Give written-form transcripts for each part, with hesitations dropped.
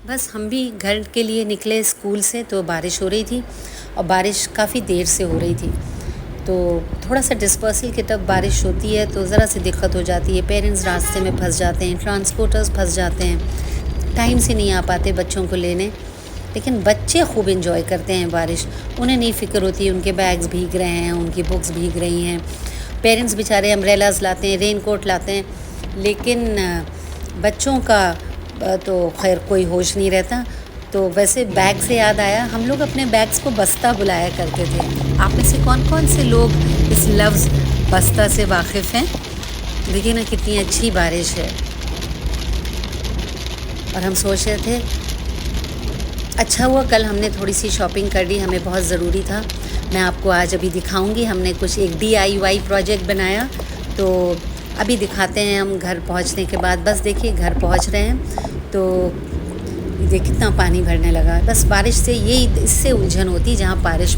बस हम भी घर के लिए निकले स्कूल से, तो बारिश हो रही थी और बारिश काफ़ी देर से हो रही थी। तो थोड़ा सा डिस्पर्सल की तब बारिश होती है तो ज़रा सी दिक्कत हो जाती है। पेरेंट्स रास्ते में फंस जाते हैं, ट्रांसपोर्टर्स फंस जाते हैं, टाइम से नहीं आ पाते बच्चों को लेने। लेकिन बच्चे खूब इंजॉय करते हैं बारिश। उन्हें नहीं फ़िक्र होती उनके बैग्स भीग रहे हैं, उनकी बुक्स भीग रही हैं। पेरेंट्स बेचारे अम्ब्रेलास लाते हैं, रेन कोट लाते हैं, लेकिन बच्चों का तो खैर कोई होश नहीं रहता। तो वैसे बैग से याद आया, हम लोग अपने बैग्स को बस्ता बुलाया करते थे। आप में से कौन कौन से लोग इस लफ्ज़ बस्ता से वाकिफ़ हैं? देखिए ना कितनी अच्छी बारिश है। और हम सोच रहे थे अच्छा हुआ कल हमने थोड़ी सी शॉपिंग कर ली, हमें बहुत ज़रूरी था। मैं आपको आज अभी दिखाऊंगी, हमने कुछ एक DIY प्रोजेक्ट बनाया, तो अभी दिखाते हैं हम घर पहुंचने के बाद। बस देखिए घर पहुंच रहे हैं तो ये कितना पानी भरने लगा है। बस बारिश से यही इससे उलझन होती है, जहाँ बारिश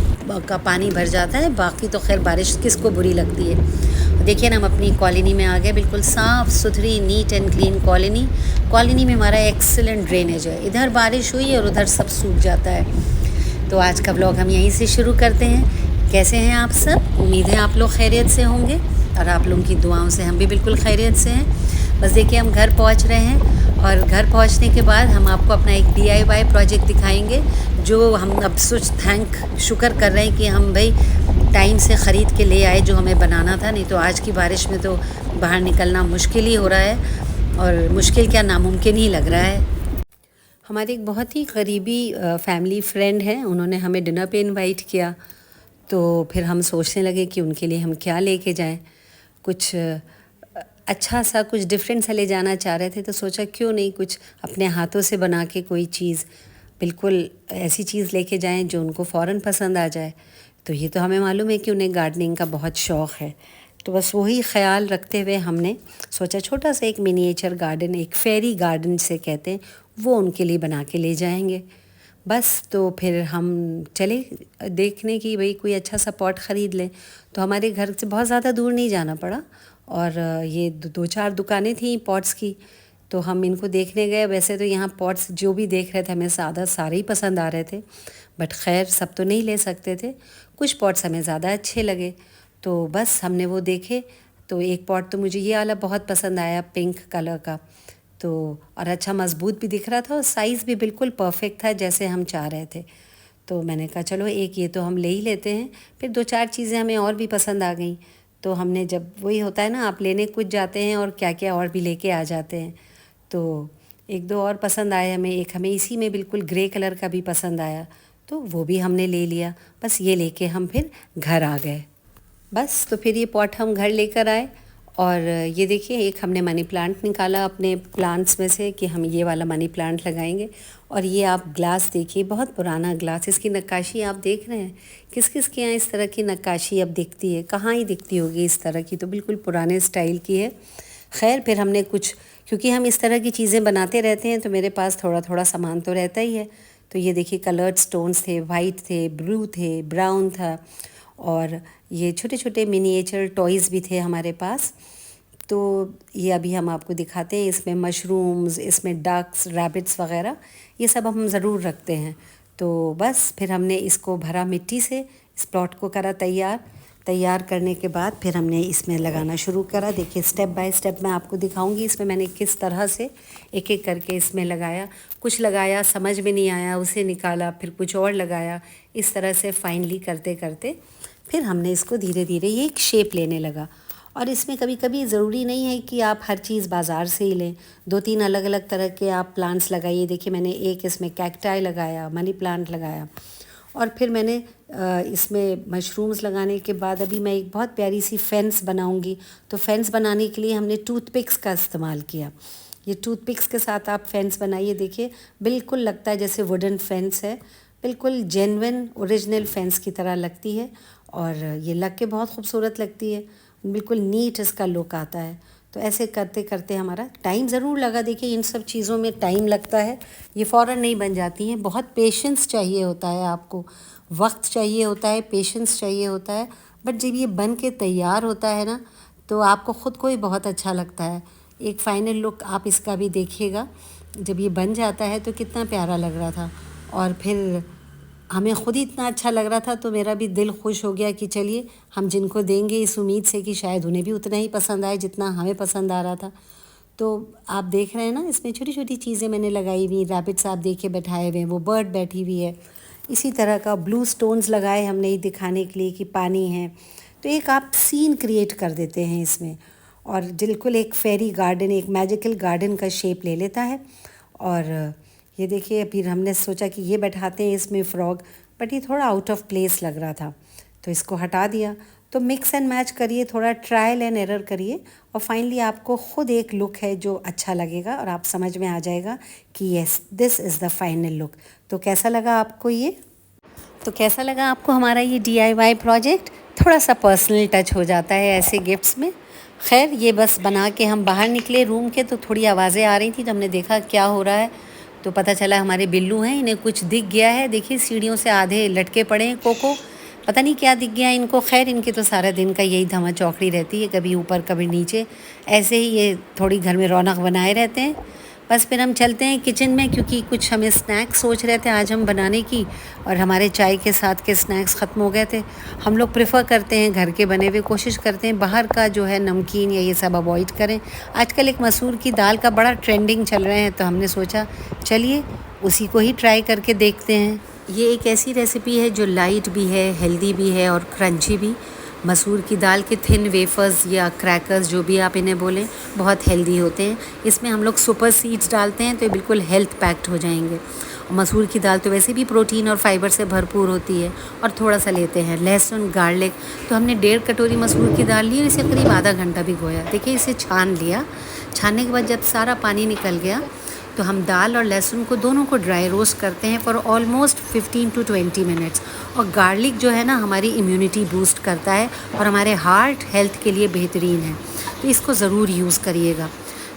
का पानी भर जाता है, बाकी तो खैर बारिश किसको बुरी लगती है। देखिए ना हम अपनी कॉलोनी में आ गए, बिल्कुल साफ़ सुथरी neat and clean colony. Colony में हमारा एक्सीलेंट ड्रेनेज है, इधर बारिश हुई और उधर सब सूख जाता है। तो आज का व्लॉग हम यहीं से शुरू करते हैं। कैसे हैं आप सब? उम्मीद है आप लोग खैरियत से होंगे और आप लोगों की दुआओं से हम भी बिल्कुल खैरियत से हैं। बस देखिए हम घर पहुंच रहे हैं और घर पहुंचने के बाद हम आपको अपना एक DIY प्रोजेक्ट दिखाएंगे, जो हम अब शुक्र कर रहे हैं कि हम भाई टाइम से ख़रीद के ले आए जो हमें बनाना था। नहीं तो आज की बारिश में तो बाहर निकलना मुश्किल ही हो रहा है, और मुश्किल क्या नामुमकिन ही लग रहा है। हमारे एक बहुत ही करीबी फैमिली फ्रेंड हैं, उन्होंने हमें डिनर पे इनवाइट किया। तो फिर हम सोचने लगे कि उनके लिए हम क्या लेके जाएं। कुछ अच्छा सा कुछ डिफरेंट सा ले जाना चाह रहे थे, तो सोचा क्यों नहीं कुछ अपने हाथों से बना के कोई चीज़, बिल्कुल ऐसी चीज़ लेके जाएं जो उनको फ़ौरन पसंद आ जाए। तो ये तो हमें मालूम है कि उन्हें गार्डनिंग का बहुत शौक़ है। तो बस वही ख्याल रखते हुए हमने सोचा छोटा सा एक मिनिएचर गार्डन, एक फेरी गार्डन से कहते हैं, वो उनके लिए बना के ले जाएंगे। बस तो फिर हम चले देखने की भाई कोई अच्छा सा पॉट ख़रीद लें। तो हमारे घर से बहुत ज़्यादा दूर नहीं जाना पड़ा, और ये दो चार दुकानें थी पॉट्स की, तो हम इनको देखने गए। वैसे तो यहाँ पॉट्स जो भी देख रहे थे हमें सारे ही पसंद आ रहे थे, बट खैर सब तो नहीं ले सकते थे। कुछ पॉट्स हमें ज़्यादा अच्छे लगे, तो बस हमने वो देखे। तो एक पॉट तो मुझे ये वाला बहुत पसंद आया, पिंक कलर का। तो और अच्छा मज़बूत भी दिख रहा था और साइज़ भी बिल्कुल परफेक्ट था जैसे हम चाह रहे थे। तो मैंने कहा चलो एक ये तो हम ले ही लेते हैं। फिर दो चार चीज़ें हमें और भी पसंद आ गई, तो हमने, जब वही होता है ना, आप लेने कुछ जाते हैं और क्या क्या और भी लेके आ जाते हैं। तो एक दो और पसंद आए हमें, एक हमें इसी में बिल्कुल ग्रे कलर का भी पसंद आया, तो वो भी हमने ले लिया। बस ये लेके हम फिर घर आ गए। बस तो फिर ये पॉट हम घर लेकर आए, और ये देखिए एक हमने मनी प्लांट निकाला अपने प्लांट्स में से कि हम ये वाला मनी प्लांट लगाएंगे। और ये आप ग्लास देखिए, बहुत पुराना ग्लास, इसकी नक्काशी आप देख रहे हैं। किस किस के यहाँ इस तरह की नक्काशी अब दिखती है? कहाँ ही दिखती होगी इस तरह की, तो बिल्कुल पुराने स्टाइल की है। खैर फिर हमने कुछ, क्योंकि हम इस तरह की चीज़ें बनाते रहते हैं तो मेरे पास थोड़ा थोड़ा सामान तो रहता ही है। तो ये देखिए कलर्ड स्टोन्स थे, वाइट थे, ब्लू थे, ब्राउन था, और ये छोटे छोटे मिनिएचर टॉयज़ भी थे हमारे पास। तो ये अभी हम आपको दिखाते हैं। इसमें मशरूम्स, इसमें डक्स, रैबिट्स वगैरह, ये सब हम ज़रूर रखते हैं। तो बस फिर हमने इसको भरा मिट्टी से, इस प्लॉट को करा तैयार करने के बाद फिर हमने इसमें लगाना शुरू करा। देखिए स्टेप बाय स्टेप मैं आपको दिखाऊंगी इसमें मैंने किस तरह से एक एक करके इसमें लगाया। कुछ लगाया समझ में नहीं आया, उसे निकाला, फिर कुछ और लगाया। इस तरह से फाइनली करते करते फिर हमने इसको धीरे धीरे ये एक शेप लेने लगा। और इसमें कभी कभी ज़रूरी नहीं है कि आप हर चीज़ बाज़ार से ही लें। दो तीन अलग अलग तरह के आप प्लांट्स लगाइए। देखिए मैंने एक इसमें कैक्टाई लगाया, मनी प्लांट लगाया, और फिर मैंने इसमें मशरूम्स लगाने के बाद अभी मैं एक बहुत प्यारी सी फेंस बनाऊंगी। तो फेंस बनाने के लिए हमने टूथपिक्स का इस्तेमाल किया। ये टूथपिक्स के साथ आप फेंस बनाइए। देखिए बिल्कुल लगता है जैसे वुडन फेंस है, बिल्कुल जेन्युइन ओरिजिनल फेंस की तरह लगती है, और ये लग के बहुत खूबसूरत लगती है। बिल्कुल नीट इसका लुक आता है। तो ऐसे करते करते हमारा टाइम ज़रूर लगा। देखिए इन सब चीज़ों में टाइम लगता है, ये फ़ौरन नहीं बन जाती हैं। बहुत पेशेंस चाहिए होता है, आपको वक्त चाहिए होता है, पेशेंस चाहिए होता है। बट जब ये बन के तैयार होता है ना, तो आपको ख़ुद को ही बहुत अच्छा लगता है। एक फ़ाइनल लुक आप इसका भी देखिएगा। जब ये बन जाता है तो कितना प्यारा लग रहा था। और फिर हमें ख़ुद ही इतना अच्छा लग रहा था तो मेरा भी दिल खुश हो गया कि चलिए हम जिनको देंगे इस उम्मीद से कि शायद उन्हें भी उतना ही पसंद आए जितना हमें पसंद आ रहा था। तो आप देख रहे हैं ना, इसमें छोटी छोटी चीज़ें मैंने लगाई हुई, रैबिट्स आप देखे बैठाए हुए हैं, वो बर्ड बैठी हुई है। इसी तरह का ब्लू स्टोन्स लगाए हमने ये दिखाने के लिए कि पानी है। तो एक आप सीन क्रिएट कर देते हैं इसमें, और बिल्कुल एक फेरी गार्डन, एक मैजिकल गार्डन का शेप ले लेता है। और ये देखिए, फिर हमने सोचा कि ये बैठाते हैं इसमें फ्रॉग, बट ये थोड़ा आउट ऑफ प्लेस लग रहा था तो इसको हटा दिया। तो मिक्स एंड मैच करिए, थोड़ा ट्रायल एंड एरर करिए, और फाइनली आपको ख़ुद एक लुक है जो अच्छा लगेगा और आप समझ में आ जाएगा कि yes, this is the final look. तो कैसा लगा आपको ये? तो कैसा लगा आपको हमारा ये DIY प्रोजेक्ट? थोड़ा सा पर्सनल टच हो जाता है ऐसे गिफ्ट्स में। खैर, ये बस बना के हम बाहर निकले रूम के तो थोड़ी आवाज़ें आ रही थी, तो हमने देखा क्या हो रहा है। तो पता चला हमारे बिल्लू हैं, इन्हें कुछ दिख गया है। देखिए सीढ़ियों से आधे लटके पड़े हैं कोको, पता नहीं क्या दिख गया इनको। खैर, इनकी तो सारा दिन का यही धमा चौकड़ी रहती है, कभी ऊपर कभी नीचे, ऐसे ही ये थोड़ी घर में रौनक बनाए रहते हैं। बस फिर हम चलते हैं किचन में, क्योंकि कुछ हमें स्नैक्स सोच रहे थे आज हम बनाने की, और हमारे चाय के साथ के स्नैक्स ख़त्म हो गए थे। हम लोग प्रेफर करते हैं घर के बने हुए, कोशिश करते हैं बाहर का जो है नमकीन या ये सब अवॉइड करें। आजकल एक मसूर की दाल का बड़ा ट्रेंडिंग चल रहे हैं, तो हमने सोचा चलिए उसी को ही ट्राई करके देखते हैं। ये एक ऐसी रेसिपी है जो लाइट भी है, हेल्दी भी है और क्रंची भी। मसूर की दाल के थिन वेफर्स या क्रैकर्स, जो भी आप इन्हें बोलें, बहुत हेल्दी होते हैं। इसमें हम लोग सुपर सीड्स डालते हैं तो ये बिल्कुल हेल्थ पैक्ड हो जाएंगे। और मसूर की दाल तो वैसे भी प्रोटीन और फाइबर से भरपूर होती है। और थोड़ा सा लेते हैं लहसुन, गार्लिक। तो हमने 1.5 कटोरी मसूर की दाल ली और इसे करीब आधा घंटा भिगोया। देखिए, इसे छान लिया। छानने के बाद जब सारा पानी निकल गया तो हम दाल और लहसुन को दोनों को ड्राई रोस्ट करते हैं फॉर ऑलमोस्ट 15 to 20 मिनट्स। और गार्लिक जो है ना, हमारी इम्यूनिटी बूस्ट करता है और हमारे हार्ट हेल्थ के लिए बेहतरीन है, तो इसको ज़रूर यूज़ करिएगा।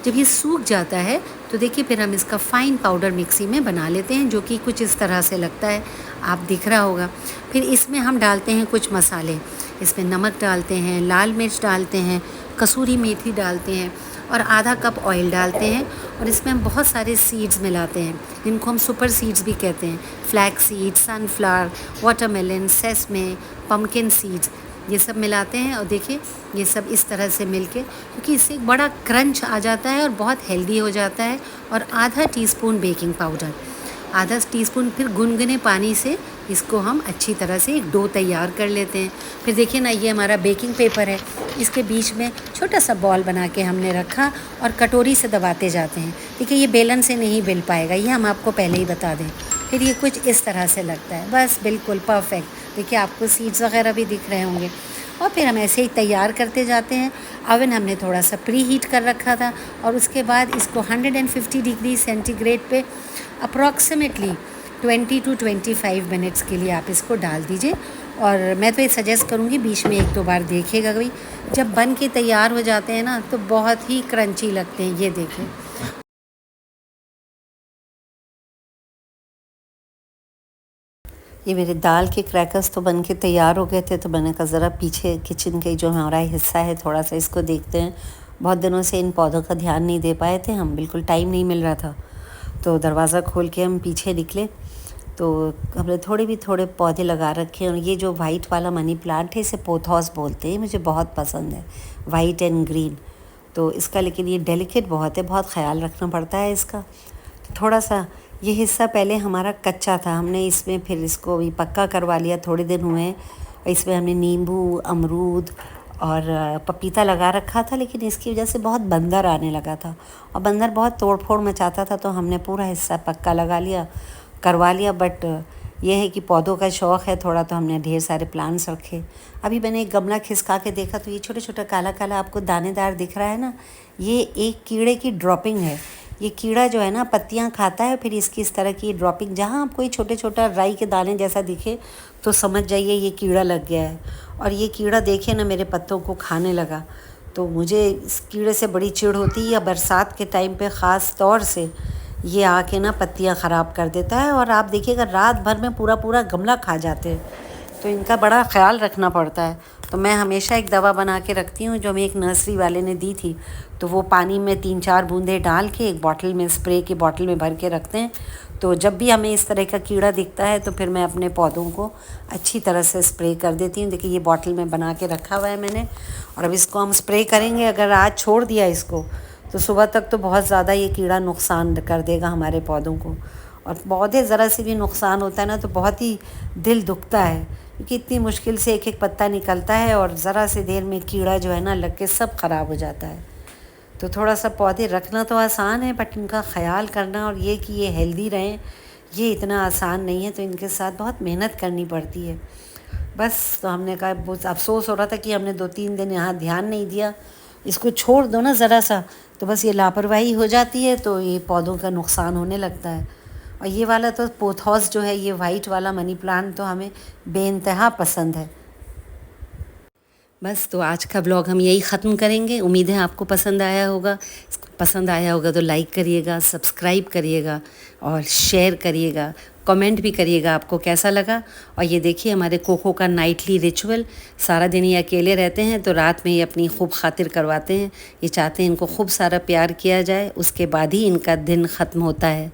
जब ये सूख जाता है तो देखिए फिर हम इसका फ़ाइन पाउडर मिक्सी में बना लेते हैं, जो कि कुछ इस तरह से लगता है, आप दिख रहा होगा। फिर इसमें हम डालते हैं कुछ मसाले। इसमें नमक डालते हैं, लाल मिर्च डालते हैं, कसूरी मेथी डालते हैं और आधा कप ऑयल डालते हैं। और इसमें हम बहुत सारे सीड्स मिलाते हैं, जिनको हम सुपर सीड्स भी कहते हैं। Flax seeds, sunflower, watermelon, sesame, pumpkin seeds, ये सब मिलाते हैं। और देखिए ये सब इस तरह से मिलके, क्योंकि इससे एक बड़ा क्रंच आ जाता है और बहुत हेल्दी हो जाता है। और आधा टीस्पून बेकिंग पाउडर, आधा टीस्पून फिर गुनगुने पानी से इसको हम अच्छी तरह से एक डो तैयार कर लेते हैं। फिर देखिए ना, ये हमारा बेकिंग पेपर है, इसके बीच में छोटा सा बॉल बना के हमने रखा और कटोरी से दबाते जाते हैं। देखिए, ये बेलन से नहीं बेल पाएगा, ये हम आपको पहले ही बता दें। फिर ये कुछ इस तरह से लगता है, बस बिल्कुल परफेक्ट। देखिए, आपको सीड्स वगैरह भी दिख रहे होंगे। और फिर हम ऐसे ही तैयार करते जाते हैं। अवन हमने थोड़ा सा प्री हीट कर रखा था और उसके बाद इसको 150 डिग्री सेंटीग्रेड पे अप्रॉक्सीमेटली 20 to 25 मिनट्स के लिए आप इसको डाल दीजिए। और मैं तो ये सजेस्ट करूँगी बीच में 1-2 बार देखिएगा भाई, जब बन के तैयार हो जाते हैं ना तो बहुत ही क्रंची लगते हैं। ये देखें, ये मेरे दाल के क्रैकर्स तो बन के तैयार हो गए थे। तो मैंने कहा ज़रा पीछे किचन के जो हमारा हिस्सा है थोड़ा सा इसको देखते हैं। बहुत दिनों से इन पौधों का ध्यान नहीं दे पाए थे हम, बिल्कुल टाइम नहीं मिल रहा था। तो दरवाज़ा खोल के हम पीछे निकले तो हमने थोड़े पौधे लगा रखे हैं। और ये जो वाइट वाला मनी प्लांट है, इसे पोथॉस बोलते हैं, मुझे बहुत पसंद है, वाइट एंड ग्रीन। तो इसका लेकिन ये डेलिकेट बहुत है, बहुत ख्याल रखना पड़ता है इसका। तो थोड़ा सा ये हिस्सा पहले हमारा कच्चा था, हमने इसमें फिर इसको भी पक्का करवा लिया, थोड़े दिन हुए हैं। इसमें हमने नींबू, अमरूद और पपीता लगा रखा था, लेकिन इसकी वजह से बहुत बंदर आने लगा था और बंदर बहुत तोड़ फोड़ मचाता था। तो हमने पूरा हिस्सा पक्का करवा लिया। बट ये है कि पौधों का शौक़ है थोड़ा, तो हमने ढेर सारे प्लांट्स रखे। अभी मैंने एक गमला खिसका के देखा तो ये छोटे छोटे काला काला आपको दानेदार दिख रहा है ना, ये एक कीड़े की ड्रॉपिंग है। ये कीड़ा जो है ना पत्तियां खाता है, फिर इसकी इस तरह की ड्रॉपिंग, जहाँ आपको ये छोटे छोटा राई के दाने जैसा दिखे तो समझ जाइए ये कीड़ा लग गया है। और ये कीड़ा देखे ना मेरे पत्तों को खाने लगा, तो मुझे इस कीड़े से बड़ी चिढ़ होती है। या बरसात के टाइम पे ख़ास तौर से ये आके ना पत्तियां ख़राब कर देता है और आप देखिएगा रात भर में पूरा गमला खा जाते हैं। तो इनका बड़ा ख़्याल रखना पड़ता है। तो मैं हमेशा एक दवा बना के रखती हूँ जो हमें एक नर्सरी वाले ने दी थी। तो वो पानी में 3-4 बूंदें डाल के एक बॉटल में, स्प्रे की बॉटल में भर के रखते हैं। तो जब भी हमें इस तरह का कीड़ा दिखता है तो फिर मैं अपने पौधों को अच्छी तरह से स्प्रे कर देती हूँ। देखिए ये बॉटल में बना के रखा हुआ है मैंने, और अब इसको हम स्प्रे करेंगे। अगर आज छोड़ दिया इसको तो सुबह तक तो बहुत ज़्यादा ये कीड़ा नुकसान कर देगा हमारे पौधों को। और पौधे ज़रा से भी नुकसान होता है ना तो बहुत ही दिल दुखता है, क्योंकि इतनी मुश्किल से एक एक पत्ता निकलता है और ज़रा से देर में कीड़ा जो है ना लग के सब ख़राब हो जाता है। तो थोड़ा सा पौधे रखना तो आसान है, बट इनका ख़याल करना और ये कि ये हेल्दी रहें ये इतना आसान नहीं है। तो इनके साथ बहुत मेहनत करनी पड़ती है। बस तो हमने कहा, बहुत अफसोस हो रहा था कि हमने 2-3 दिन यहाँ ध्यान नहीं दिया। इसको छोड़ दो ना ज़रा सा तो बस ये लापरवाही हो जाती है, तो ये पौधों का नुकसान होने लगता है। और ये वाला तो पोथॉस जो है, ये वाइट वाला मनी प्लांट तो हमें बेइंतहा पसंद है। बस तो आज का ब्लॉग हम यही ख़त्म करेंगे। उम्मीद है आपको पसंद आया होगा। पसंद आया होगा तो लाइक करिएगा, सब्सक्राइब करिएगा और शेयर करिएगा, कमेंट भी करिएगा आपको कैसा लगा। और ये देखिए हमारे कोको का नाइटली रिचुअल, सारा दिन ये अकेले रहते हैं तो रात में ये अपनी खूब खातिर करवाते हैं। ये चाहते हैं इनको खूब सारा प्यार किया जाए, उसके बाद ही इनका दिन ख़त्म होता है।